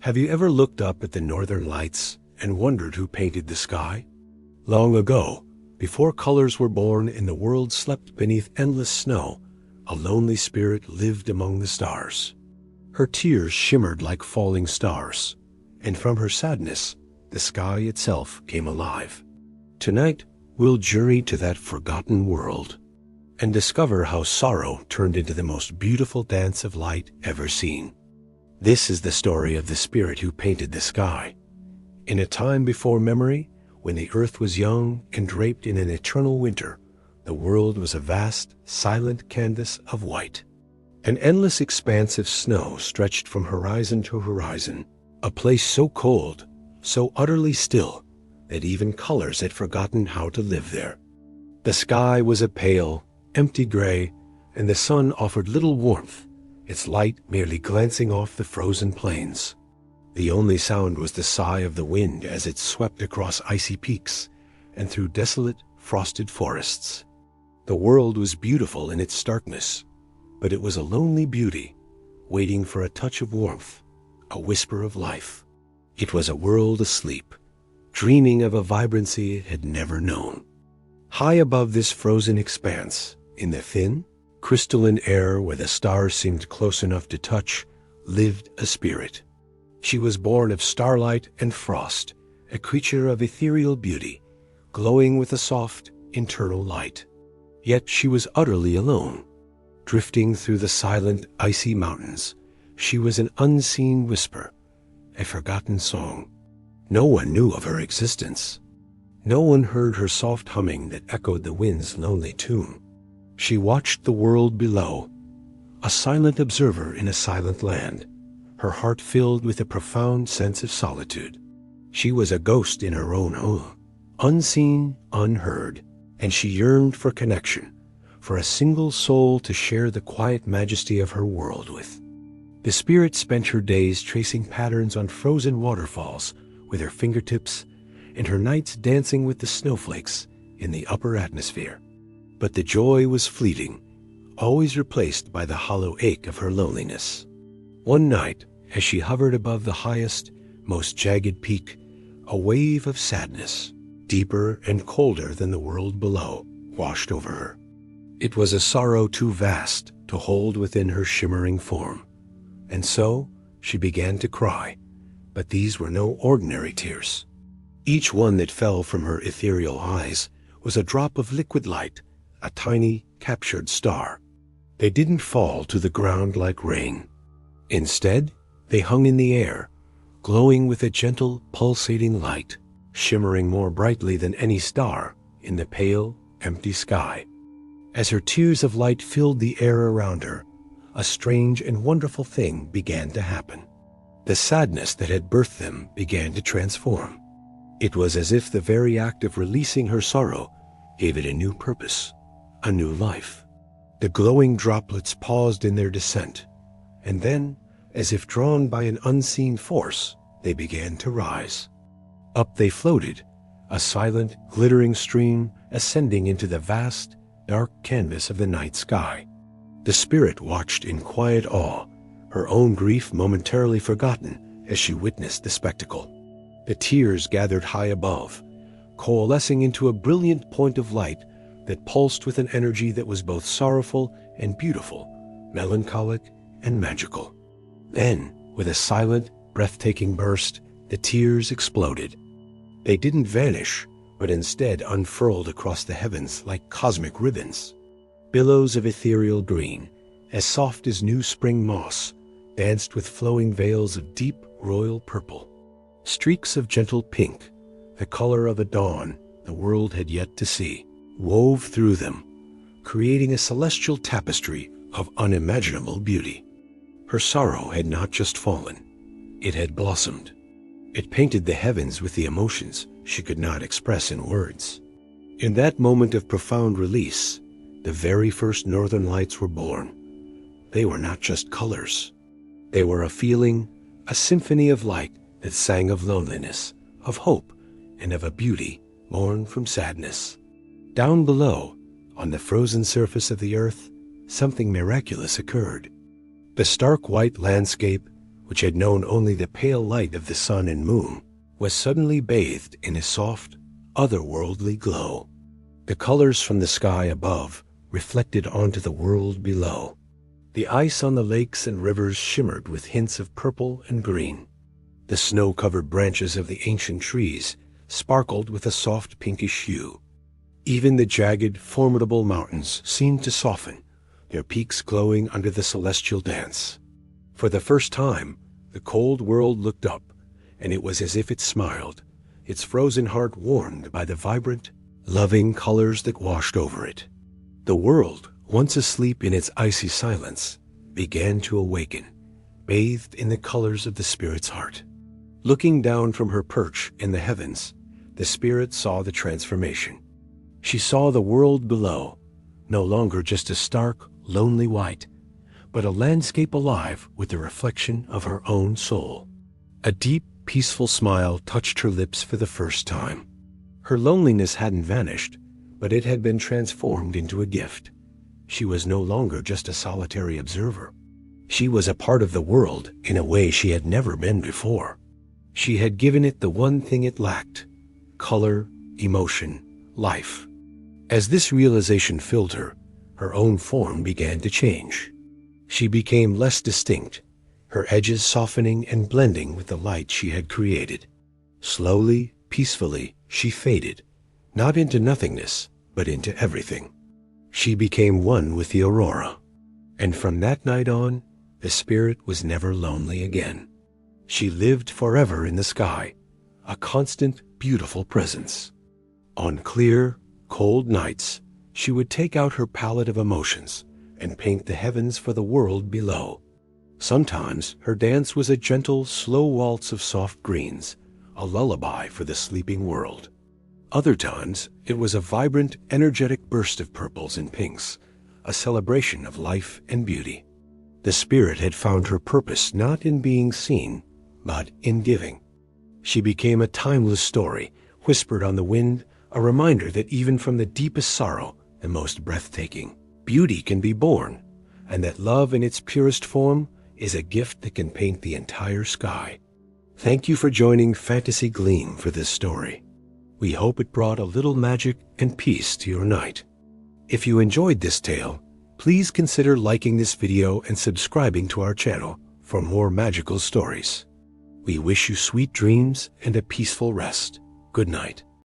Have you ever looked up at the northern lights and wondered who painted the sky? Long ago, before colors were born and the world slept beneath endless snow, a lonely spirit lived among the stars. Her tears shimmered like falling stars, and from her sadness, the sky itself came alive. Tonight, we'll journey to that forgotten world and discover how sorrow turned into the most beautiful dance of light ever seen. This is the story of the spirit who painted the sky. In a time before memory, when the earth was young and draped in an eternal winter, the world was a vast, silent canvas of white. An endless expanse of snow stretched from horizon to horizon, a place so cold, so utterly still, that even colors had forgotten how to live there. The sky was a pale, empty gray, and the sun offered little warmth, its light merely glancing off the frozen plains. The only sound was the sigh of the wind as it swept across icy peaks and through desolate, frosted forests. The world was beautiful in its starkness, but it was a lonely beauty, waiting for a touch of warmth, a whisper of life. It was a world asleep, dreaming of a vibrancy it had never known. High above this frozen expanse, in the thin, crystalline air where the stars seemed close enough to touch, lived a spirit. She was born of starlight and frost, a creature of ethereal beauty, glowing with a soft, internal light. Yet she was utterly alone. Drifting through the silent, icy mountains, she was an unseen whisper, a forgotten song. No one knew of her existence. No one heard her soft humming that echoed the wind's lonely tune. She watched the world below, a silent observer in a silent land, her heart filled with a profound sense of solitude. She was a ghost in her own home, unseen, unheard, and she yearned for connection, for a single soul to share the quiet majesty of her world with. The spirit spent her days tracing patterns on frozen waterfalls with her fingertips, and her nights dancing with the snowflakes in the upper atmosphere. But the joy was fleeting, always replaced by the hollow ache of her loneliness. One night, as she hovered above the highest, most jagged peak, a wave of sadness, deeper and colder than the world below, washed over her. It was a sorrow too vast to hold within her shimmering form, and so she began to cry, but these were no ordinary tears. Each one that fell from her ethereal eyes was a drop of liquid light, a tiny, captured star. They didn't fall to the ground like rain. Instead, they hung in the air, glowing with a gentle, pulsating light, shimmering more brightly than any star in the pale, empty sky. As her tears of light filled the air around her, a strange and wonderful thing began to happen. The sadness that had birthed them began to transform. It was as if the very act of releasing her sorrow gave it a new purpose, a new life. The glowing droplets paused in their descent, and then, as if drawn by an unseen force, they began to rise. Up they floated, a silent, glittering stream ascending into the vast, dark canvas of the night sky. The spirit watched in quiet awe, her own grief momentarily forgotten as she witnessed the spectacle. The tears gathered high above, coalescing into a brilliant point of light that pulsed with an energy that was both sorrowful and beautiful, melancholic and magical. Then, with a silent, breathtaking burst, the tears exploded. They didn't vanish, but instead unfurled across the heavens like cosmic ribbons. Billows of ethereal green, as soft as new spring moss, danced with flowing veils of deep royal purple. Streaks of gentle pink, the color of a dawn the world had yet to see, wove through them, creating a celestial tapestry of unimaginable beauty. Her sorrow had not just fallen, it had blossomed. It painted the heavens with the emotions she could not express in words. In that moment of profound release, the very first northern lights were born. They were not just colors. They were a feeling, a symphony of light that sang of loneliness, of hope, and of a beauty born from sadness. Down below, on the frozen surface of the earth, something miraculous occurred. The stark white landscape, which had known only the pale light of the sun and moon, was suddenly bathed in a soft, otherworldly glow. The colors from the sky above reflected onto the world below. The ice on the lakes and rivers shimmered with hints of purple and green. The snow-covered branches of the ancient trees sparkled with a soft pinkish hue. Even the jagged, formidable mountains seemed to soften, their peaks glowing under the celestial dance. For the first time, the cold world looked up, and it was as if it smiled, its frozen heart warmed by the vibrant, loving colors that washed over it. The world, once asleep in its icy silence, began to awaken, bathed in the colors of the spirit's heart. Looking down from her perch in the heavens, the spirit saw the transformation. She saw the world below, no longer just a stark, lonely white, but a landscape alive with the reflection of her own soul. A deep, peaceful smile touched her lips for the first time. Her loneliness hadn't vanished, but it had been transformed into a gift. She was no longer just a solitary observer. She was a part of the world in a way she had never been before. She had given it the one thing it lacked: color, emotion, life. As this realization filled her, her own form began to change. She became less distinct, her edges softening and blending with the light she had created. Slowly, peacefully, she faded, not into nothingness, but into everything. She became one with the aurora, and from that night on, the spirit was never lonely again. She lived forever in the sky, a constant, beautiful presence. On clear, cold nights, she would take out her palette of emotions and paint the heavens for the world below. Sometimes her dance was a gentle, slow waltz of soft greens, a lullaby for the sleeping world. Other times, it was a vibrant, energetic burst of purples and pinks, a celebration of life and beauty. The spirit had found her purpose not in being seen, but in giving. She became a timeless story, whispered on the wind, a reminder that even from the deepest sorrow, the most breathtaking, beauty can be born, and that love in its purest form is a gift that can paint the entire sky. Thank you for joining FantasyGleam for this story. We hope it brought a little magic and peace to your night. If you enjoyed this tale, please consider liking this video and subscribing to our channel for more magical stories. We wish you sweet dreams and a peaceful rest. Good night.